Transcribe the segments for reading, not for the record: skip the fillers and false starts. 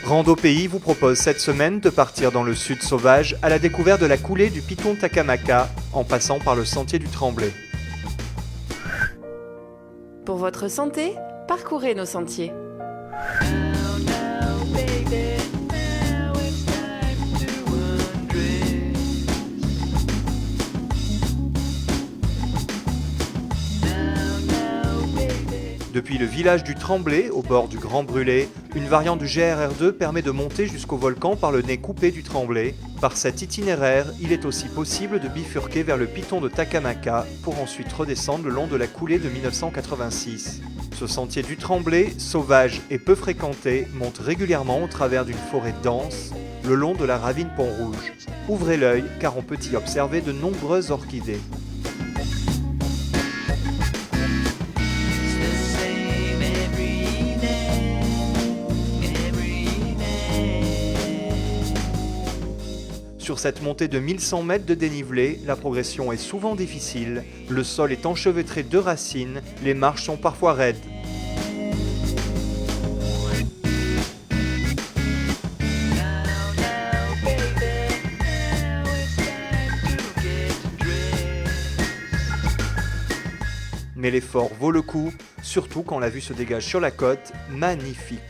Rando Pays vous propose cette semaine de partir dans le sud sauvage à la découverte de la coulée du Piton Takamaka en passant par le sentier du Tremblay. Pour votre santé, parcourez nos sentiers. Depuis le village du Tremblay, au bord du Grand Brûlé, une variante du GRR2 permet de monter jusqu'au volcan par le nez coupé du Tremblay. Par cet itinéraire, il est aussi possible de bifurquer vers le Piton de Takamaka pour ensuite redescendre le long de la coulée de 1986. Ce sentier du Tremblay, sauvage et peu fréquenté, monte régulièrement au travers d'une forêt dense, le long de la ravine Pont-Rouge. Ouvrez l'œil car on peut y observer de nombreuses orchidées. Sur cette montée de 1100 mètres de dénivelé, la progression est souvent difficile, le sol est enchevêtré de racines, les marches sont parfois raides. Mais l'effort vaut le coup, surtout quand la vue se dégage sur la côte, magnifique.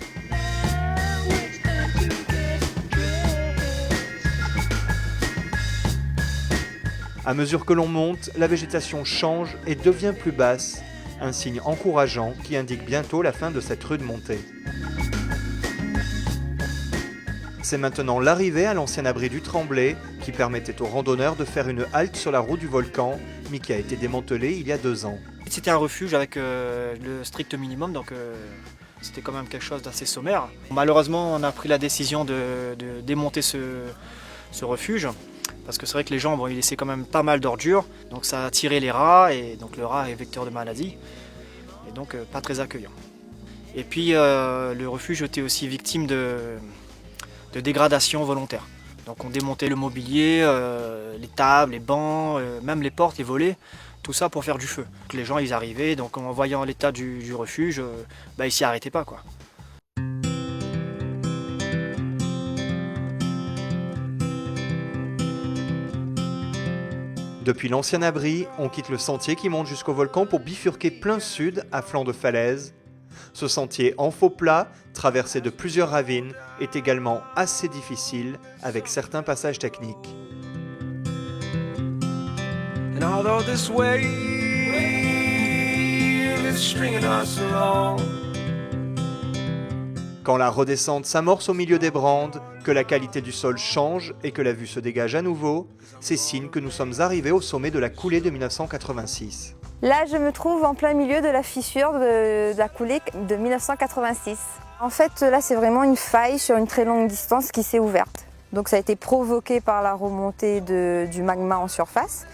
À mesure que l'on monte, la végétation change et devient plus basse, un signe encourageant qui indique bientôt la fin de cette rude montée. C'est maintenant l'arrivée à l'ancien abri du Tremblay qui permettait aux randonneurs de faire une halte sur la route du volcan, mais qui a été démantelée il y a 2 ans. C'était un refuge avec le strict minimum, donc c'était quand même quelque chose d'assez sommaire. Malheureusement, on a pris la décision de démonter ce refuge. Parce que c'est vrai que les gens vont y laisser quand même pas mal d'ordures, donc ça a attiré les rats, et donc le rat est vecteur de maladie, et donc pas très accueillant. Et puis le refuge était aussi victime de dégradation volontaire. Donc on démontait le mobilier, les tables, les bancs, même les portes, les volets, tout ça pour faire du feu. Donc les gens ils arrivaient, donc en voyant l'état du refuge, ils s'y arrêtaient pas quoi. Depuis l'ancien abri, on quitte le sentier qui monte jusqu'au volcan pour bifurquer plein sud à flanc de falaise. Ce sentier en faux plat, traversé de plusieurs ravines, est également assez difficile avec certains passages techniques. Quand la redescente s'amorce au milieu des brandes, que la qualité du sol change et que la vue se dégage à nouveau, c'est signe que nous sommes arrivés au sommet de la coulée de 1986. Là, je me trouve en plein milieu de la fissure de la coulée de 1986. En fait, là, c'est vraiment une faille sur une très longue distance qui s'est ouverte. Donc ça a été provoqué par la remontée du magma en surface.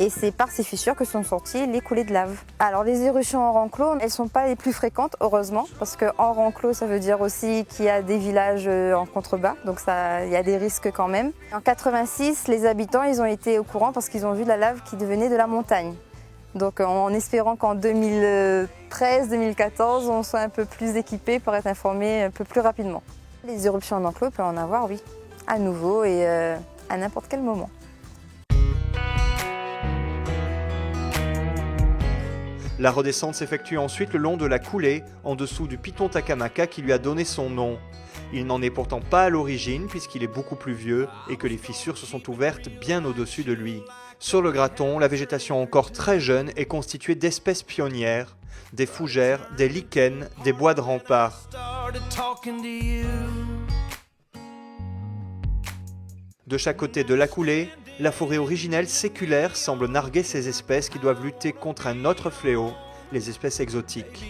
Et c'est par ces fissures que sont sorties les coulées de lave. Alors les éruptions hors enclos, elles ne sont pas les plus fréquentes, heureusement, parce que hors enclos, ça veut dire aussi qu'il y a des villages en contrebas, donc il y a des risques quand même. En 86, les habitants, ils ont été au courant parce qu'ils ont vu de la lave qui devenait de la montagne. Donc en espérant qu'en 2013-2014, on soit un peu plus équipés pour être informés un peu plus rapidement. Les éruptions en enclos, peut en avoir, oui, à nouveau et à n'importe quel moment. La redescente s'effectue ensuite le long de la coulée, en dessous du Piton Takamaka qui lui a donné son nom. Il n'en est pourtant pas à l'origine puisqu'il est beaucoup plus vieux et que les fissures se sont ouvertes bien au-dessus de lui. Sur le graton, la végétation encore très jeune est constituée d'espèces pionnières, des fougères, des lichens, des bois de rempart. De chaque côté de la coulée, la forêt originelle séculaire semble narguer ces espèces qui doivent lutter contre un autre fléau, les espèces exotiques.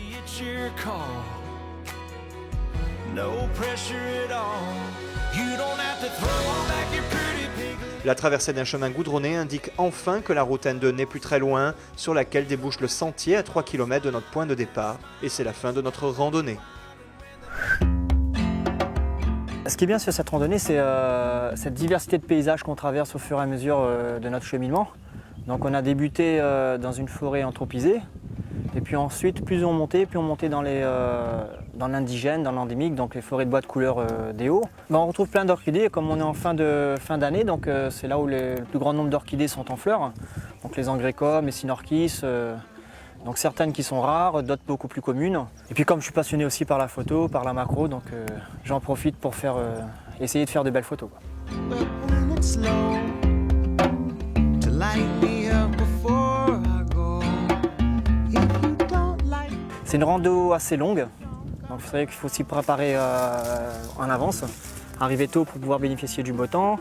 La traversée d'un chemin goudronné indique enfin que la route N2 n'est plus très loin, sur laquelle débouche le sentier à 3 km de notre point de départ, et c'est la fin de notre randonnée. Ce qui est bien sur cette randonnée, c'est cette diversité de paysages qu'on traverse au fur et à mesure de notre cheminement. Donc on a débuté dans une forêt anthropisée, Et puis ensuite, plus on montait dans l'indigène, dans l'endémique, donc les forêts de bois de couleur des Hauts. On retrouve plein d'orchidées, et comme on est en fin d'année, donc c'est là où le plus grand nombre d'orchidées sont en fleurs. Donc les angrécomes, les cynorchis, donc certaines qui sont rares, d'autres beaucoup plus communes. Et puis comme je suis passionné aussi par la photo, par la macro, donc j'en profite pour essayer de faire de belles photos, quoi. C'est une rando assez longue, donc c'est vrai qu'il faut s'y préparer en avance, arriver tôt pour pouvoir bénéficier du beau temps,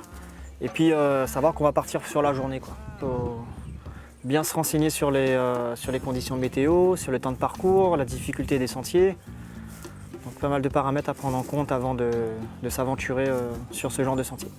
et puis savoir qu'on va partir sur la journée, quoi. Faut bien se renseigner sur les conditions météo, sur le temps de parcours, la difficulté des sentiers. Donc pas mal de paramètres à prendre en compte avant de s'aventurer sur ce genre de sentier.